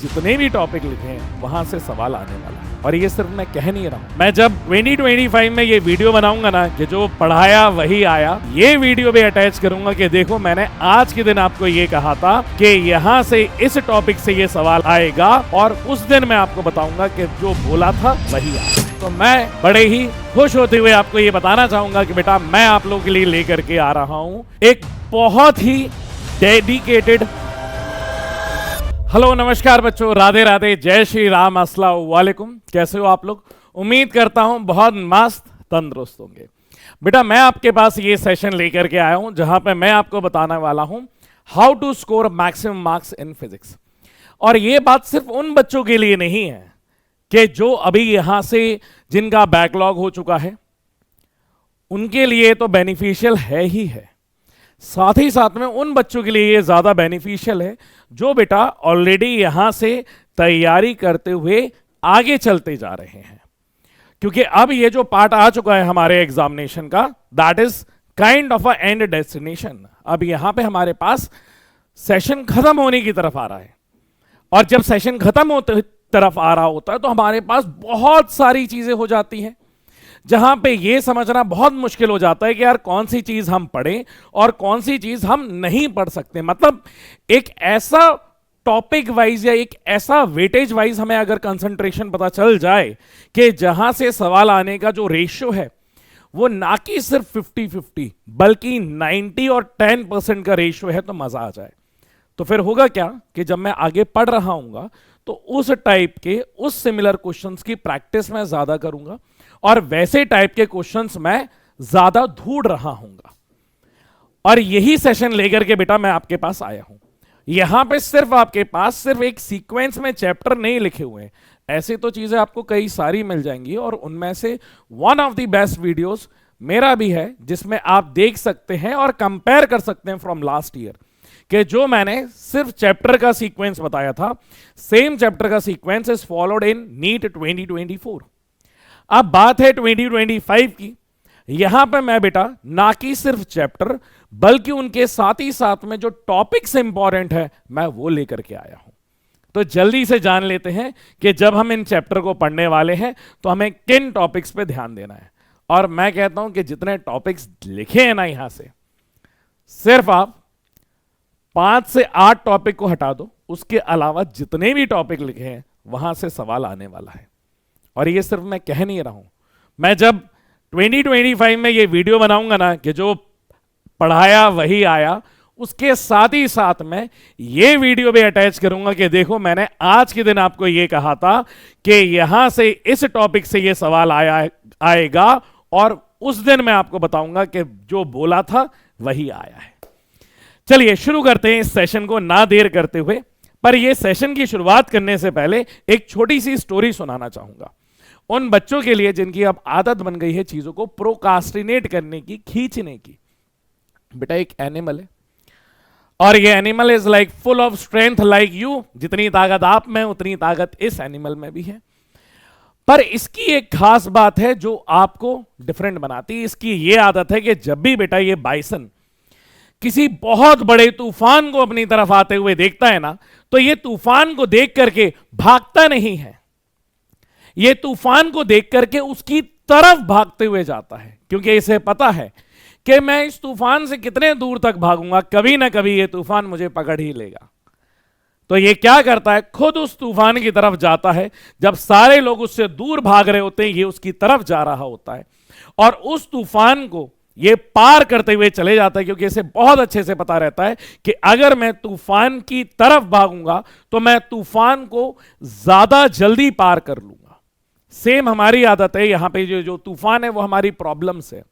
जितने भी टॉपिक लिखे हैं वहां से सवाल आने वाला है। और ये सिर्फ मैं कह नहीं रहा हूं, मैं जब 2025 में ये वीडियो बनाऊंगा ना कि जो पढ़ाया वही आया, ये वीडियो भी अटैच करूंगा कि देखो मैंने आज के दिन आपको ये कहा था कि यहाँ से इस टॉपिक से ये सवाल आएगा, और उस दिन मैं आपको बताऊंगा कि जो बोला था वही आया। तो मैं बड़े ही खुश होते हुए आपको ये बताना चाहूंगा कि बेटा मैं आप लोगों के लिए लेकर के आ रहा हूं एक बहुत ही डेडिकेटेड। हेलो नमस्कार बच्चों, राधे राधे, जय श्री राम, अस्सलाम वालेकुम। कैसे हो आप लोग? उम्मीद करता हूं बहुत मस्त तंदुरुस्त होंगे। बेटा मैं आपके पास ये सेशन लेकर के आया हूं जहां पे मैं आपको बताने वाला हूं how to score maximum marks in physics. और ये बात सिर्फ उन बच्चों के लिए नहीं है कि जो अभी यहां से जिनका बैकलॉग हो चुका है, उनके लिए तो बेनिफिशियल है ही है, साथ ही साथ में उन बच्चों के लिए ये ज्यादा बेनिफिशियल है जो बेटा ऑलरेडी यहां से तैयारी करते हुए आगे चलते जा रहे हैं। क्योंकि अब ये जो पार्ट आ चुका है हमारे एग्जामिनेशन का, that is kind of a and destination. अब यहां पे हमारे पास सेशन खत्म होने की तरफ आ रहा है, और जब सेशन खत्म होते तरफ आ रहा होता है तो हमारे पास बहुत सारी चीजें हो जाती हैं जहां पे ये समझना बहुत मुश्किल हो जाता है कि यार कौन सी चीज हम पढ़ें और कौन सी चीज हम नहीं पढ़ सकते। मतलब एक ऐसा टॉपिक वाइज या एक ऐसा वेटेज वाइज हमें अगर कंसंट्रेशन पता चल जाए कि जहां से सवाल आने का जो रेशियो है वो ना कि सिर्फ 50-50 बल्कि 90 और 10% का रेशियो है, तो मजा आ जाए। तो फिर होगा क्या कि जब मैं आगे पढ़ रहा हूंगा तो उस टाइप के उस सिमिलर क्वेश्चंस की प्रैक्टिस मैं ज्यादा करूंगा और वैसे टाइप के क्वेश्चंस मैं ज्यादा ढूंढ रहा हूंगा। और यही सेशन लेकर के बेटा मैं आपके पास आया हूं। यहां पे सिर्फ आपके पास सिर्फ एक सीक्वेंस में चैप्टर नहीं लिखे हुए हैं, ऐसे तो चीजें आपको कई सारी मिल जाएंगी, और उनमें से one of the best videos मेरा भी है जिसमें आप देख सकते हैं और कंपेयर कर सकते हैं फ्रॉम लास्ट ईयर कि जो मैंने सिर्फ चैप्टर का सीक्वेंस बताया था, सेम चैप्टर का sequence is followed in NEET 2024। अब बात है 2025 की। यहां पे मैं बेटा ना कि सिर्फ चैप्टर बल्कि उनके साथ ही साथ में जो टॉपिक्स इंपॉर्टेंट है मैं वो लेकर के आया हूं। तो जल्दी से जान लेते हैं कि जब हम इन चैप्टर को पढ़ने वाले हैं तो हमें किन टॉपिक्स पे ध्यान देना है। और मैं कहता हूं कि जितने टॉपिक्स लिखे हैं ना यहां से, सिर्फ आप 5 से 8 टॉपिक को हटा दो, उसके अलावा जितने भी टॉपिक लिखे हैं वहां से सवाल आने वाला है। और ये सिर्फ मैं कह नहीं रहा हूं, मैं जब 2025 में ये वीडियो बनाऊंगा ना कि जो पढ़ाया वही आया, उसके साथ ही साथ में ये वीडियो भी अटैच करूंगा कि देखो मैंने आज के दिन आपको ये कहा था कि यहां से इस टॉपिक से ये सवाल आएगा, और उस दिन मैं आपको बताऊंगा कि जो बोला था वही आया है। चलिए शुरू करते हैं इस सेशन को ना देर करते हुए। पर यह सेशन की शुरुआत करने से पहले एक छोटी सी स्टोरी सुनाना चाहूंगा उन बच्चों के लिए जिनकी अब आदत बन गई है चीजों को प्रोकास्टिनेट करने की, खींचने की। बेटा एक एनिमल है, और ये animal is like full of strength like you. जितनी ताकत आप में उतनी ताकत इस एनिमल में भी है। पर इसकी एक खास बात है जो आपको डिफरेंट बनाती है। इसकी ये आदत है कि जब भी बेटा ये बाइसन किसी बहुत बड़े तूफान को अपनी तरफ आते हुए देखता है ना, तो ये तूफान को देख करके भागता नहीं है, ये तूफान को देख करके उसकी तरफ भागते हुए जाता है, क्योंकि इसे पता है कि मैं इस तूफान से कितने दूर तक भागूंगा, कभी ना कभी ये तूफान मुझे पकड़ ही लेगा। तो ये क्या करता है, खुद उस तूफान की तरफ जाता है। जब सारे लोग उससे दूर भाग रहे होते हैं, ये उसकी तरफ जा रहा होता है और उस तूफान को ये पार करते हुए चले जाता है, क्योंकि इसे बहुत अच्छे से पता रहता है कि अगर मैं तूफान की तरफ भागूंगा तो मैं तूफान को ज्यादा जल्दी पार कर लूंगा। सेम हमारी आदत है, यहां पे जो तूफान है वो हमारी प्रॉब्लम्स है।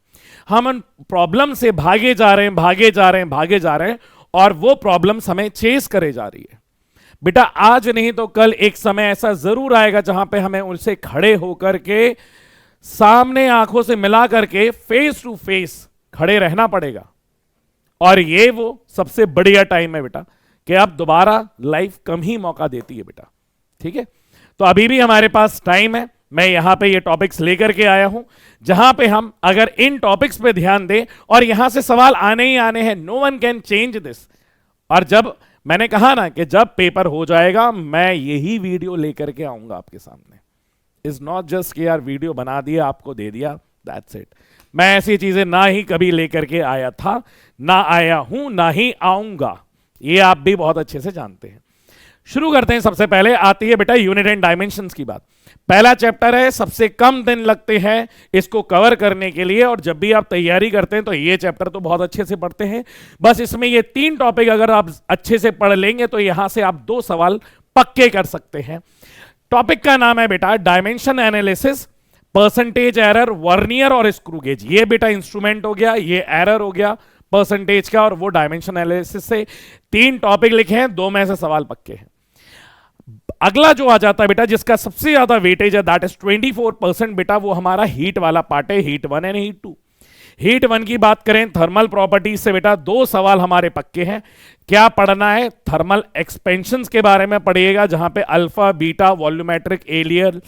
हम उन प्रॉब्लम से भागे जा रहे हैं, भागे जा रहे हैं, भागे जा रहे हैं, और वो प्रॉब्लम्स हमें चेस करे जा रही है। बेटा आज नहीं तो कल एक समय ऐसा जरूर आएगा जहां पे हमें उनसे खड़े होकर के सामने आंखों से मिला करके फेस टू फेस खड़े रहना पड़ेगा। और ये वो सबसे बढ़िया टाइम है बेटा कि अब दोबारा लाइफ कम ही मौका देती है बेटा। ठीक है, तो अभी भी हमारे पास टाइम है। मैं यहां पे ये टॉपिक्स लेकर के आया हूं जहां पे हम अगर इन टॉपिक्स पे ध्यान दें, और यहां से सवाल आने ही आने हैं, no one can change this. और जब मैंने कहा ना कि जब पेपर हो जाएगा मैं यही वीडियो लेकर के आऊंगा आपके सामने। इज नॉट जस्ट कि यार वीडियो बना दिया आपको दे दिया, दैट्स इट। मैं ऐसी चीजें ना ही कभी लेकर के आया था, ना आया हूं, ना ही आऊंगा, ये आप भी बहुत अच्छे से जानते हैं। शुरू करते हैं। सबसे पहले आती है बेटा यूनिट एंड डायमेंशंस की बात। पहला चैप्टर है, सबसे कम दिन लगते हैं इसको कवर करने के लिए, और जब भी आप तैयारी करते हैं तो ये चैप्टर तो बहुत अच्छे से पढ़ते हैं। बस इसमें ये 3 टॉपिक अगर आप अच्छे से पढ़ लेंगे तो यहां से आप 2 सवाल पक्के कर सकते हैं। टॉपिक का नाम है बेटा dimension analysis, percentage error, vernier और स्क्रू गेज। ये बेटा इंस्ट्रूमेंट हो गया, ये एरर हो गया परसेंटेज का, और वो डायमेंशन एनालिसिस से 3 टॉपिक लिखे हैं, 2 में से सवाल पक्के हैं। अगला जो आ जाता है बेटा जिसका सबसे ज्यादा वेटेज है, दैट इज 24% बेटा, वो हमारा हीट वाला पार्ट है, हीट 1 एंड हीट 2। हीट 1 की बात करें थर्मल प्रॉपर्टीज से बेटा 2 सवाल हमारे पक्के हैं। क्या पढ़ना है? थर्मल एक्सपेंशंस के बारे में पढ़िएगा, जहां पे अल्फा, बीटा, वॉल्यूमेट्रिक, एलियर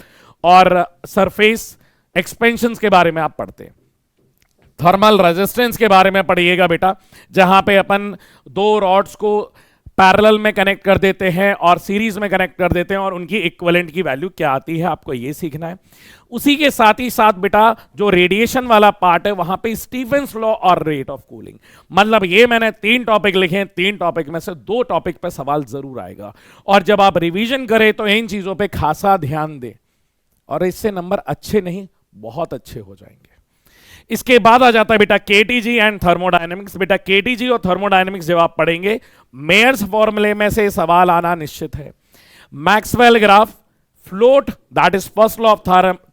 और सरफेस एक्सपेंशंस के बारे में आप पढ़ते हैं। थर्मल रेजिस्टेंस के बारे में पढ़िएगा बेटा, जहां पे अपन 2 रॉड्स को पैरेलल में कनेक्ट कर देते हैं और सीरीज में कनेक्ट कर देते हैं और उनकी इक्विवेलेंट की वैल्यू क्या आती है, आपको ये सीखना है। उसी के साथ ही साथ बेटा जो रेडिएशन वाला पार्ट है वहां पे स्टीफेंस लॉ और रेट ऑफ कूलिंग, मतलब ये मैंने 3 टॉपिक लिखे हैं, 3 टॉपिक में से 2 टॉपिक पे सवाल जरूर आएगा। और जब आप रिवीजन करें तो इन चीजों पे खासा ध्यान दें, और इससे नंबर अच्छे नहीं बहुत अच्छे हो जाएंगे। इसके बाद आ जाता है बेटा केटीजी एंड थर्मोडायनेमिक्स। बेटा केटीजी और थर्मोडायनेमिक्स जब आप पढ़ेंगे, मेयर्स फॉर्मूले में से सवाल आना निश्चित है। Maxwell graph, float that is first law of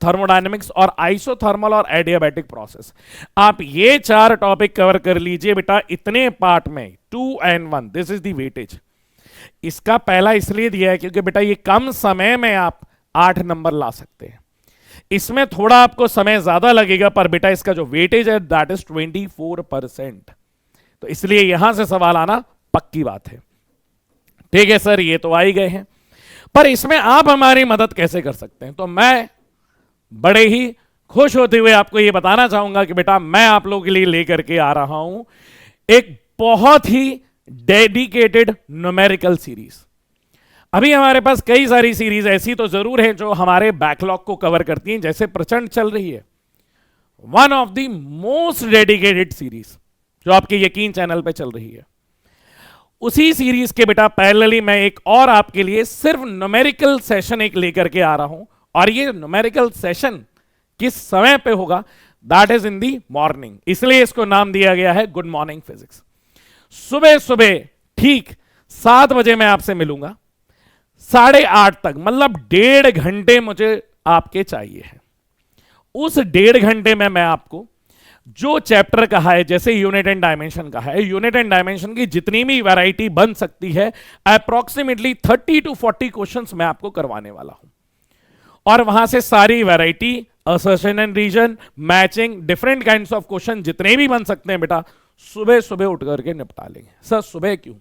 thermodynamics, और आइसोथर्मल और एडियाबैटिक प्रोसेस। आप ये 4 टॉपिक कवर कर लीजिए बेटा इतने पार्ट में, 2 and 1, this is the weightage. इसका पहला इसलिए दिया है क्योंकि बेटा ये कम समय में आप 8 नंबर ला सकते हैं। इसमें थोड़ा आपको समय ज्यादा लगेगा, पर बेटा इसका जो वेटेज है दैट इज 24%, तो इसलिए यहां से सवाल आना पक्की बात है। ठीक है सर, ये तो आ ही गए हैं, पर इसमें आप हमारी मदद कैसे कर सकते हैं? तो मैं बड़े ही खुश होते हुए आपको ये बताना चाहूंगा कि बेटा मैं आप लोगों के लिए लेकर के आ रहा हूं एक बहुत ही डेडिकेटेड न्यूमेरिकल सीरीज। अभी हमारे पास कई सारी सीरीज ऐसी तो जरूर हैं जो हमारे बैकलॉग को कवर करती हैं, जैसे प्रचंड चल रही है, one of the most dedicated series जो आपके यकीन चैनल पे चल रही है। उसी सीरीज के बेटा पैरेलली मैं एक और आपके लिए सिर्फ न्यूमेरिकल सेशन एक लेकर के आ रहा हूं, और ये न्यूमेरिकल सेशन किस समय पे होगा? That is in the morning, इसलिए इसको नाम दिया गया है गुड मॉर्निंग फिजिक्स। सुबह सुबह ठीक 7 बजे मैं आपसे मिलूंगा, 8:30 तक, मतलब 1.5 घंटे मुझे आपके चाहिए है। उस 1.5 घंटे में मैं आपको जो चैप्टर कहा है, जैसे यूनिट एंड डायमेंशन कहा है, यूनिट एंड डायमेंशन की जितनी भी वैरायटी बन सकती है, अप्रोक्सीमेटली 30 to 40 क्वेश्चंस मैं आपको करवाने वाला हूं, और वहां से सारी variety, assertion and reason, matching, different kinds of question जितने भी बन सकते हैं बेटा सुबह सुबह उठ करके निपटा लेंगे। सर सुबह क्यों?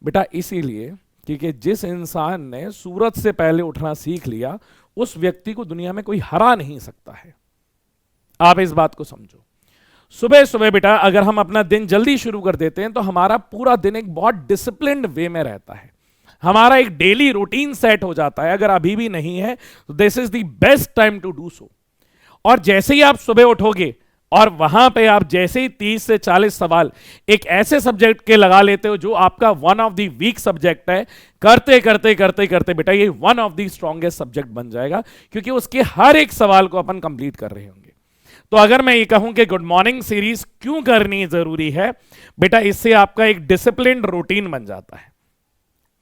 बेटा इसीलिए क्योंकि जिस इंसान ने सूरज से पहले उठना सीख लिया उस व्यक्ति को दुनिया में कोई हरा नहीं सकता है। आप इस बात को समझो। सुबह सुबह बेटा अगर हम अपना दिन जल्दी शुरू कर देते हैं तो हमारा पूरा दिन एक बहुत डिसिप्लिन्ड वे में रहता है, हमारा एक डेली रूटीन सेट हो जाता है। अगर अभी भी नहीं है तो this is the best time to do so. और जैसे ही आप सुबह उठोगे और वहां पे आप जैसे ही 30 से 40 सवाल एक ऐसे सब्जेक्ट के लगा लेते हो जो आपका one of the weak subject है, करते करते करते करते बेटा ये one of the strongest subject बन जाएगा, क्योंकि उसके हर एक सवाल को अपन कंप्लीट कर रहे होंगे। तो अगर मैं ये कहूं कि गुड मॉर्निंग सीरीज क्यों करनी जरूरी है बेटा, इससे आपका एक डिसिप्लिन्ड रूटीन बन जाता है।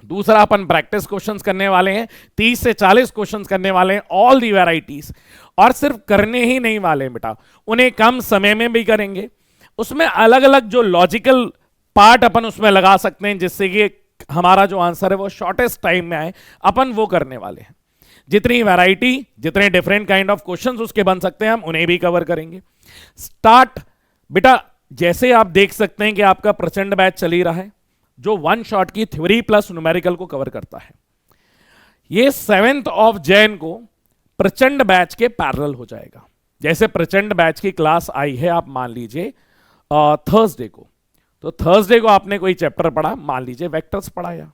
दूसरा, अपन प्रैक्टिस क्वेश्चंस करने वाले हैं, 30 से 40 क्वेश्चंस करने वाले हैं, ऑल दी वैराइटीज, और सिर्फ करने ही नहीं वाले हैं बेटा, उन्हें कम समय में भी करेंगे। उसमें अलग अलग जो लॉजिकल पार्ट अपन उसमें लगा सकते हैं जिससे कि हमारा जो आंसर है वो शॉर्टेस्ट टाइम में आए, अपन वो करने वाले हैं। जितनी वैरायटी, जितने डिफरेंट काइंड ऑफ क्वेश्चंस उसके बन सकते हैं हम उन्हें भी कवर करेंगे। स्टार्ट बेटा, जैसे आप देख सकते हैं कि आपका प्रचंड बैच चल ही रहा है जो 1 शॉट की थ्योरी प्लस न्यूमेरिकल को कवर करता है। ये 7th of Jan को प्रचंड बैच के पैरेलल हो जाएगा। जैसे प्रचंड बैच की क्लास आई है, आप मान लीजिए थर्सडे को, तो थर्सडे को आपने कोई चैप्टर पढ़ा, मान लीजिए वेक्टर्स पढ़ाया,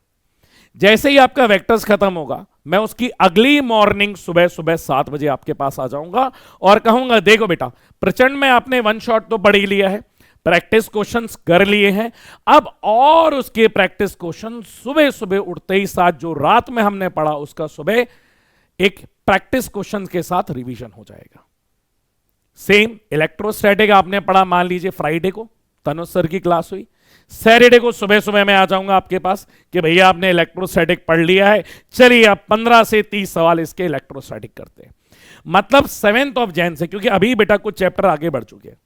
जैसे ही आपका वेक्टर्स खत्म होगा मैं उसकी अगली मॉर्निंग सुबह सुबह 7 बजे आपके पास आ जाऊंगा और कहूंगा देखो बेटा प्रचंड में आपने वन शॉट तो पढ़ ही लिया है, प्रैक्टिस क्वेश्चंस कर लिए हैं, अब और उसके प्रैक्टिस क्वेश्चन सुबह सुबह उठते ही साथ जो रात में हमने पढ़ा उसका सुबह एक प्रैक्टिस क्वेश्चन के साथ रिवीजन हो जाएगा। सेम इलेक्ट्रोस्टैटिक आपने पढ़ा, मान लीजिए फ्राइडे को तनुज सर की क्लास हुई, सैटरडे को सुबह सुबह मैं आ जाऊंगा आपके पास कि भैया आपने इलेक्ट्रोस्टैटिक पढ़ लिया है, चलिए अब 15 से 30 सवाल इसके इलेक्ट्रोस्टैटिक करते हैं। मतलब 7 ऑफ जैन से, क्योंकि अभी बेटा कुछ चैप्टर आगे बढ़ चुके हैं,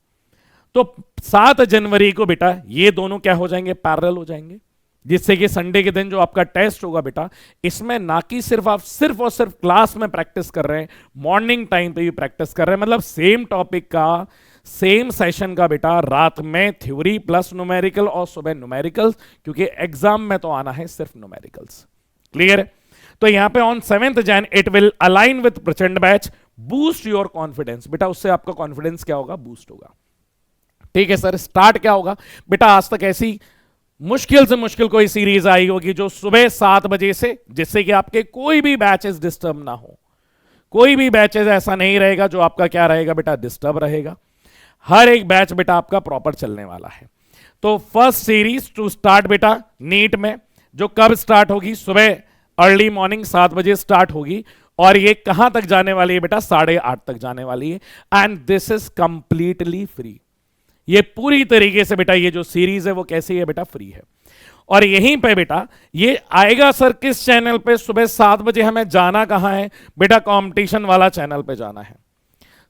तो 7 जनवरी को बेटा ये दोनों क्या हो जाएंगे, पैरेलल हो जाएंगे, जिससे कि संडे के दिन जो आपका टेस्ट होगा बेटा इसमें ना कि सिर्फ आप सिर्फ और सिर्फ क्लास में प्रैक्टिस कर रहे हैं, मॉर्निंग टाइम पे भी प्रैक्टिस कर रहे हैं, मतलब सेम टॉपिक का सेम सेशन का बेटा रात में थ्योरी प्लस न्यूमेरिकल और सुबह न्यूमेरिकल्स, क्योंकि एग्जाम में तो आना है सिर्फ न्यूमेरिकल्स। क्लियर है? तो यहां पे on 7th Jan it will align with प्रचंड बैच, बूस्ट योर कॉन्फिडेंस, बेटा उससे आपका कॉन्फिडेंस क्या होगा, बूस्ट होगा। ठीक है सर, स्टार्ट क्या होगा बेटा, आज तक ऐसी मुश्किल से मुश्किल कोई सीरीज आई होगी जो सुबह 7 बजे से, जिससे कि आपके कोई भी बैचेस डिस्टर्ब ना हो, कोई भी बैचेस ऐसा नहीं रहेगा जो आपका क्या रहेगा बेटा, डिस्टर्ब रहेगा। हर एक बैच बेटा आपका प्रॉपर चलने वाला है। तो फर्स्ट सीरीज टू स्टार्ट बेटा नीट में, जो कब स्टार्ट होगी, सुबह अर्ली मॉर्निंग 7 बजे स्टार्ट होगी, और ये कहां तक जाने वाली है बेटा, 8:30 तक जाने वाली है, and this is completely free. ये पूरी तरीके से बेटा ये जो सीरीज है वो कैसी है बेटा, फ्री है। और यहीं पे बेटा ये आएगा सर किस चैनल पे, सुबह 7 बजे हमें जाना कहां है बेटा, कंपटीशन वाला चैनल पे जाना है।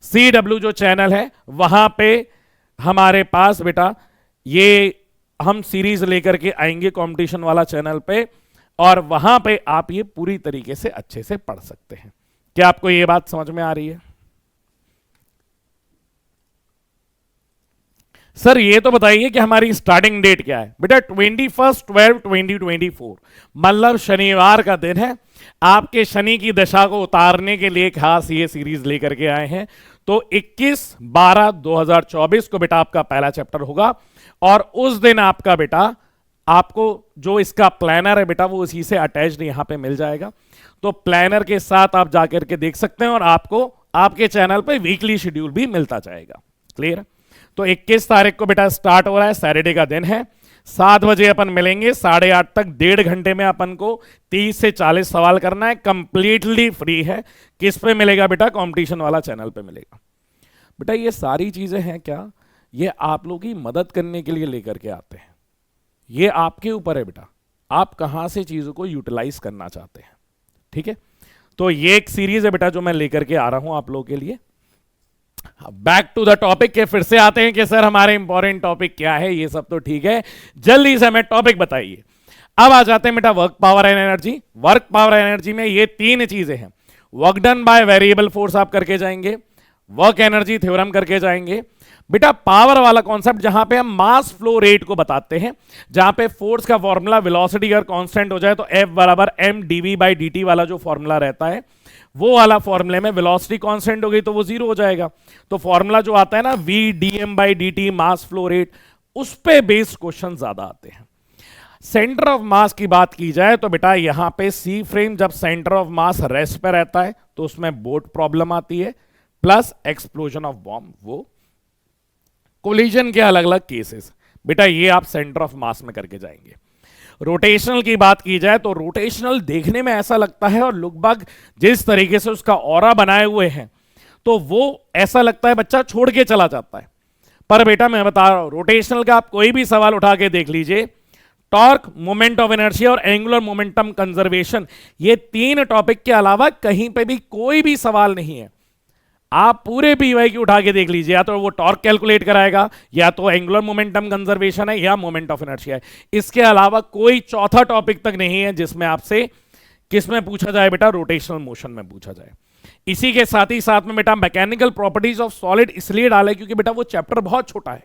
CW जो चैनल है वहां पे हमारे पास बेटा ये हम सीरीज लेकर के आएंगे कंपटीशन वाला चैनल पे, और वहां पे आप ये पूरी तरीके से अच्छे से पढ़ सकते हैं। क्या आपको ये बात समझ में आ रही है? सर ये तो बताइए कि हमारी स्टार्टिंग डेट क्या है बेटा, 21/12/2024, मतलब शनिवार का दिन है। आपके शनि की दशा को उतारने के लिए खास ये सीरीज लेकर के आए हैं। तो 21/12/2024 को बेटा आपका पहला चैप्टर होगा, और उस दिन आपका बेटा आपको जो इसका प्लानर है बेटा वो उसी से अटैच्ड यहां पे मिल जाएगा। तो प्लानर के साथ आप जाकर के देख सकते हैं, और आपको आपके चैनल पे वीकली शेड्यूल भी मिलता जाएगा। क्लियर? तो 21 तारीख को बेटा स्टार्ट हो रहा है, सैटरडे का दिन है, 7 बजे अपन मिलेंगे, 8:30 तक 1.5 घंटे में अपन को 30 से 40 सवाल करना है, कंप्लीटली फ्री है। किस पे मिलेगा बेटा, कंपटीशन वाला चैनल पे मिलेगा। बेटा ये सारी चीजें हैं क्या, ये आप लोगों की मदद करने के लिए लेकर के आते हैं, ये आपके ऊपर है बेटा, आप कहां से चीजों को यूटिलाइज करना चाहते हैं। ठीक है, तो ये एक सीरीज है बेटा जो मैं लेकर के आ रहा हूं आप लोगों के लिए। बैक टू द टॉपिक के फिर से आते हैं कि सर हमारे इंपॉर्टेंट टॉपिक क्या है, ये सब तो ठीक है, जल्दी से हमें टॉपिक बताइए। अब आ जाते हैं बेटा work power and energy. Work power and energy में ये 3 चीजें हैं, work done by variable force आप करके जाएंगे, वर्क एनर्जी थ्योरम करके जाएंगे, बेटा पावर वाला कॉन्सेप्ट जहां पे हम मास फ्लो रेट को बताते हैं, जहां पे फोर्स का फॉर्मूला वेलोसिटी अगर कांस्टेंट हो जाए तो F बराबर mdv/dt वाला जो फॉर्मूला रहता है, वो वाला फॉर्मूले में वेलोसिटी कांस्टेंट हो गई तो वो 0 हो जाएगा। तो फॉर्मूला जो आता है ना v dm/dt mass flow rate, उस पे बेस्ड क्वेश्चन ज्यादा आते हैं। सेंटर ऑफ मास की बात की जाए तो बेटा यहां पे सी फ्रेम जब सेंटर ऑफ मास रेस्ट पे रहता है तो उसमें बोट प्रॉब्लम आती है, प्लस एक्सप्लोजन ऑफ बॉम्ब, वो कोलिजन के अलग अलग केसेस बेटा ये आप सेंटर ऑफ मास में करके जाएंगे। रोटेशनल की बात की जाए तो रोटेशनल देखने में ऐसा लगता है, और लुकबाग जिस तरीके से उसका ऑरा बनाए हुए हैं तो वो ऐसा लगता है बच्चा छोड़ के चला जाता है। पर बेटा मैं बता रहा हूं रोटेशनल का आप कोई भी सवाल उठा के देख लीजिए, टॉर्क, मोमेंट ऑफ इनर्शिया और एंगुलर मोमेंटम कंजर्वेशन, ये 3 टॉपिक के अलावा कहीं पे भी कोई भी सवाल नहीं है। आप पूरे पीवाई की उठा के देख लीजिए, या तो वो टॉर्क कैलकुलेट कराएगा, या तो एंगुलर मोमेंटम कंजर्वेशन है, या मोमेंट ऑफ इनर्शिया है। इसके अलावा कोई चौथा टॉपिक तक नहीं है जिसमें आपसे किसमें पूछा जाए बेटा, रोटेशनल मोशन में पूछा जाए। इसी के साथ ही साथ में बेटा मैकेनिकल प्रॉपर्टीज ऑफ सॉलिड इसलिए डाले क्योंकि बेटा वो चैप्टर बहुत छोटा है,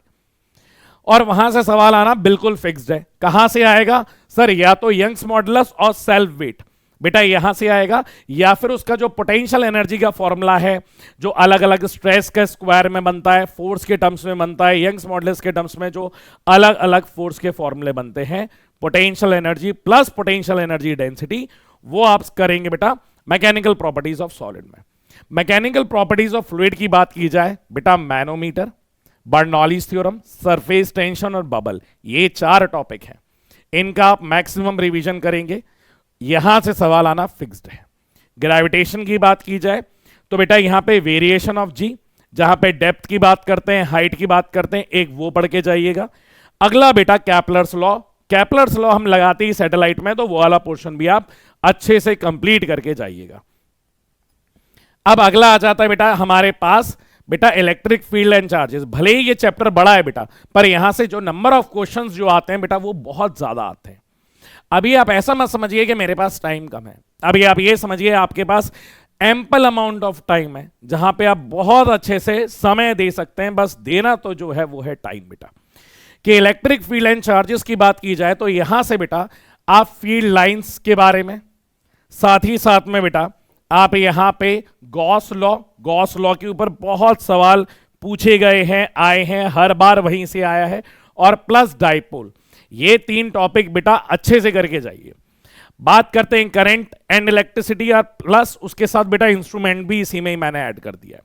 और वहां से सवाल आना बिल्कुल फिक्स्ड है। कहां से आएगा सर, या तो यंग्स मॉडुलस और सेल्फ वेट, बेटा यहां से आएगा, या फिर उसका जो पोटेंशियल एनर्जी का फॉर्मूला है जो अलग अलग स्ट्रेस के स्क्वायर में बनता है, फोर्स के टर्म्स में बनता है, यंग्स मॉडुलस के टर्म्स में जो अलग अलग फोर्स के फॉर्मूले बनते हैं, potential energy plus potential energy density, वो आप करेंगे बेटा मैकेनिकल प्रॉपर्टीज ऑफ सॉलिड में। मैकेनिकल प्रॉपर्टीज ऑफ फ्लूइड की बात की जाए बेटा, manometer, Bernoulli's theorem, surface tension और बबल, ये 4 टॉपिक हैं। इनका आप मैक्सिमम रिवीजन करेंगे, यहां से सवाल आना फिक्स्ड है। ग्रेविटेशन की बात की जाए तो बेटा यहां पे वेरिएशन ऑफ जी, जहां पे डेप्थ की बात करते हैं, हाइट की बात करते हैं, एक वो पढ़ के जाइएगा। अगला बेटा कैपलर्स लॉ, कैपलर्स लॉ हम लगाते ही सैटेलाइट में, तो वो वाला पोर्शन भी आप अच्छे से कंप्लीट करके जाइएगा। अब अगला आ जाता है बेटा हमारे पास बेटा इलेक्ट्रिक फील्ड एंड चार्जेस। भले ही ये चैप्टर बड़ा है बेटा, पर यहां से जो नंबर ऑफ क्वेश्चंस जो आते हैं बेटा वो बहुत ज्यादा आते हैं। अभी आप ऐसा मत समझिए कि मेरे पास टाइम कम है, अभी आप ये समझिए आपके पास एम्पल अमाउंट ऑफ टाइम है, जहां पे आप बहुत अच्छे से समय दे सकते हैं। बस देना तो जो है वो है टाइम बेटा। कि इलेक्ट्रिक फील्ड एंड चार्जेस की बात की जाए तो यहां से बेटा आप फील्ड लाइंस के बारे में, साथ ही साथ में बेटा आप यहां पे गॉस लॉ के ऊपर बहुत सवाल पूछे गए हैं, आए हैं, हर बार वहीं से आया है, और प्लस डाइपोल, ये 3 टॉपिक बेटा अच्छे से करके जाइए। बात करते हैं करंट एंड इलेक्ट्रिसिटी, और प्लस उसके साथ बेटा इंस्ट्रूमेंट भी इसी में ही मैंने ऐड कर दिया है।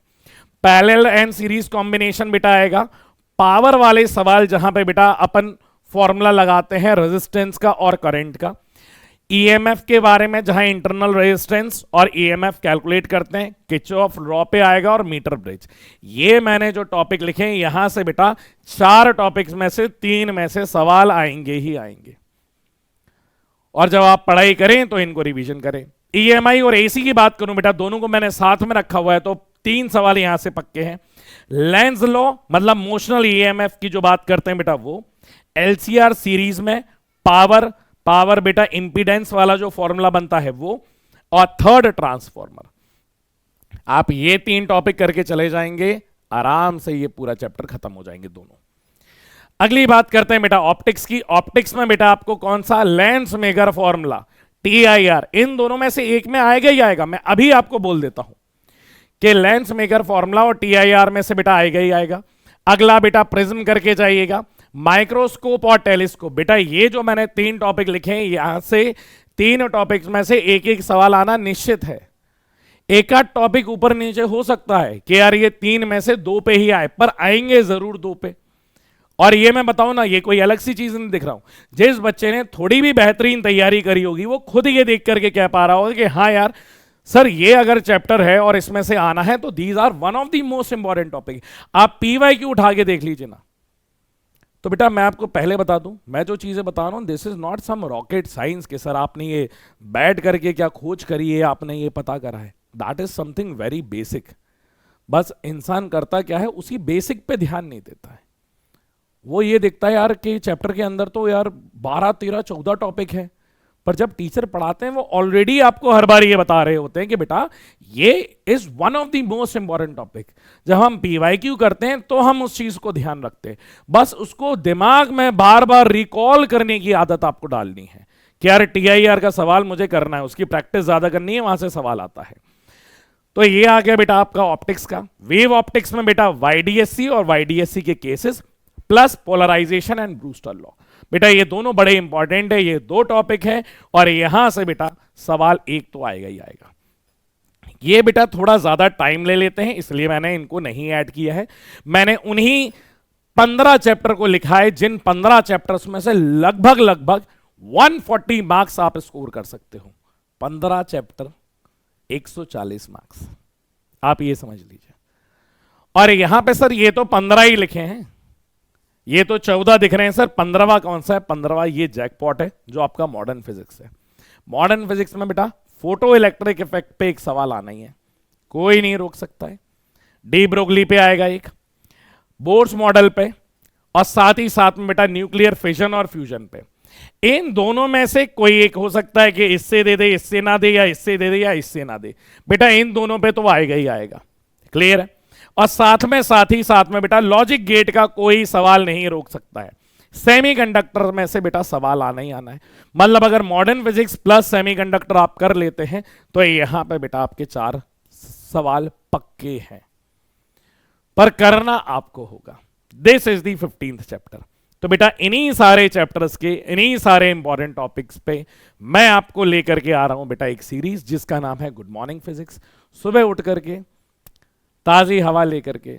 पैरेलल एंड सीरीज कॉम्बिनेशन बेटा आएगा। पावर वाले सवाल जहां पे बेटा अपन फॉर्मूला लगाते हैं रेजिस्टेंस का और करंट का। ईएमएफ के बारे में जहां इंटरनल रेजिस्टेंस और ईएमएफ कैलकुलेट करते हैं, किरचॉफ लॉ पे आएगा, और मीटर ब्रिज। ये मैंने जो टॉपिक लिखे हैं यहां से बेटा 4 टॉपिक्स में से 3 में से सवाल आएंगे ही आएंगे। और जब आप पढ़ाई करें तो इनको रिवीजन करें। ईएमआई और एसी की बात करूं बेटा, दोनों को मैंने साथ में रखा हुआ है, तो 3 सवाल यहां से पक्के हैं। लेंज लॉ मतलब मोशनल ईएमएफ की जो बात करते हैं बेटा वो, एलसीआर सीरीज में पावर बेटा इंपीडेंस वाला जो फॉर्मूला बनता है वो, और थर्ड ट्रांसफॉर्मर। आप ये 3 टॉपिक करके चले जाएंगे, आराम से ये पूरा चैप्टर खत्म हो जाएंगे दोनों। अगली बात करते हैं बेटा ऑप्टिक्स की। ऑप्टिक्स में बेटा आपको कौन सा, लेंस मेकर फॉर्मूला, टीआईआर, इन दोनों में से एक में आएगा ही आएगा। मैं अभी आपको बोल देता हूं कि लेंस मेकर फॉर्मूला और टीआईआर में से बेटा आएगा ही आएगा। अगला बेटा प्रिज्म करके जाइएगा, माइक्रोस्कोप और टेलीस्कोप। बेटा ये जो मैंने 3 टॉपिक लिखे हैं, यहां से 3 टॉपिक्स में से एक एक सवाल आना निश्चित है। एक आध टॉपिक ऊपर नीचे हो सकता है कि यार ये 3 में से 2 पे ही आए, पर आएंगे जरूर 2 पे। और ये मैं बताऊं ना, ये कोई अलग सी चीज नहीं दिख रहा हूं। जिस बच्चे ने थोड़ी भी बेहतरीन तैयारी करी होगी वो खुद ये देख करके कह पा रहा होगा कि हाँ यार सर ये अगर चैप्टर है और इसमें से आना है तो these are one of the most important topic. आप पीवाईक्यू उठा के देख लीजिए ना। तो बेटा मैं आपको पहले बता दूं, मैं जो चीजें बता रहा हूं this is not some rocket science के सर आपने ये बैठ करके क्या खोज करी है, आपने ये पता करा है। That is something very basic. बस इंसान करता क्या है, उसी बेसिक पे ध्यान नहीं देता है। वो ये देखता है यार कि चैप्टर के अंदर तो यार 12, 13, 14 टॉपिक है, पर जब टीचर पढ़ाते हैं वो ऑलरेडी आपको हर बार ये बता रहे होते हैं कि बेटा ये is one of the most important topic. जब हम पीवाईक्यू करते हैं तो हम उस चीज को ध्यान रखते हैं, बस उसको दिमाग में बार बार रिकॉल करने की आदत आपको डालनी है कि यार टीआईआर का सवाल मुझे करना है, उसकी प्रैक्टिस ज्यादा करनी है, वहां से सवाल आता है। तो ये आ गया बेटा आपका ऑप्टिक्स का। वेव ऑप्टिक्स में बेटा वाईडीएससी और वाईडीएससी के cases plus polarisation and Brewster law. बेटा ये दोनों बड़े इंपॉर्टेंट है, ये 2 टॉपिक है, और यहां से बेटा सवाल एक तो आएगा ही आएगा। ये बेटा थोड़ा ज्यादा टाइम ले लेते हैं, इसलिए मैंने इनको नहीं ऐड किया है। मैंने उन्हीं 15 चैप्टर को लिखा है जिन 15 चैप्टर्स में से लगभग 140 मार्क्स आप स्कोर कर सकते हो। 15 चैप्टर 140 मार्क्स, आप ये समझ लीजिए। और यहां पे सर ये तो 15 ही लिखे हैं, ये तो 14 दिख रहे हैं सर, 15वां कौन सा है? 15वां ये जैकपॉट है जो आपका मॉडर्न फिजिक्स है। मॉडर्न फिजिक्स में बेटा फोटो इलेक्ट्रिक इफेक्ट पे एक सवाल आना ही है, कोई नहीं रोक सकता है। डी ब्रोगली पे आएगा एक, बोर्स मॉडल पे, और साथ ही साथ में बेटा न्यूक्लियर फिजन और फ्यूजन पे। इन दोनों में से कोई एक हो सकता है कि इससे दे दे, इससे ना दे, या इससे दे दे या इससे ना दे। बेटा इन दोनों पे तो आएगा ही आएगा, क्लियर है। और साथ ही साथ में बेटा लॉजिक गेट का कोई सवाल नहीं रोक सकता है। सेमीकंडक्टर में से बेटा सवाल आना ही आना है। मतलब अगर मॉडर्न फिजिक्स प्लस सेमीकंडक्टर आप कर लेते हैं तो यहां पे बेटा आपके 4 सवाल पक्के हैं, पर करना आपको होगा। This is the 15th chapter. तो बेटा इन्हीं सारे चैप्टर्स के इन्हीं सारे इंपॉर्टेंट टॉपिक्स पे मैं आपको लेकर के आ रहा हूं बेटा एक सीरीज जिसका नाम है गुड मॉर्निंग फिजिक्स। सुबह उठ करके ताजी हवा लेकर के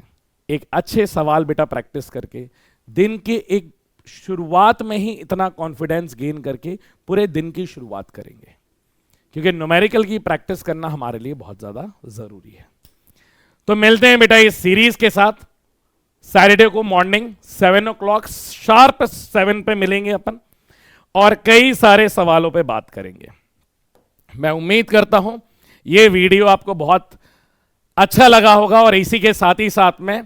एक अच्छे सवाल बेटा प्रैक्टिस करके दिन के एक शुरुआत में ही इतना कॉन्फिडेंस गेन करके पूरे दिन की शुरुआत करेंगे, क्योंकि न्यूमेरिकल की प्रैक्टिस करना हमारे लिए बहुत ज्यादा जरूरी है। तो मिलते हैं बेटा इस सीरीज के साथ सैटरडे को मॉर्निंग 7 o'clock शार्प 7 पे मिलेंगे अपन और कई सारे सवालों पे बात करेंगे। मैं उम्मीद करता हूं ये वीडियो आपको बहुत अच्छा लगा होगा और इसी के साथ ही साथ में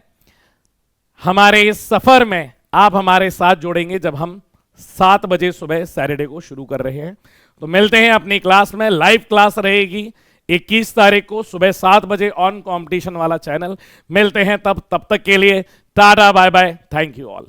हमारे इस सफर में आप हमारे साथ जोड़ेंगे जब हम 7 बजे सुबह सैटरडे को शुरू कर रहे हैं। तो मिलते हैं अपनी क्लास में। लाइव क्लास रहेगी 21 तारीख को सुबह 7 बजे ऑन कंपटीशन वाला चैनल। मिलते हैं तब तक के लिए tata bye bye, thank you all.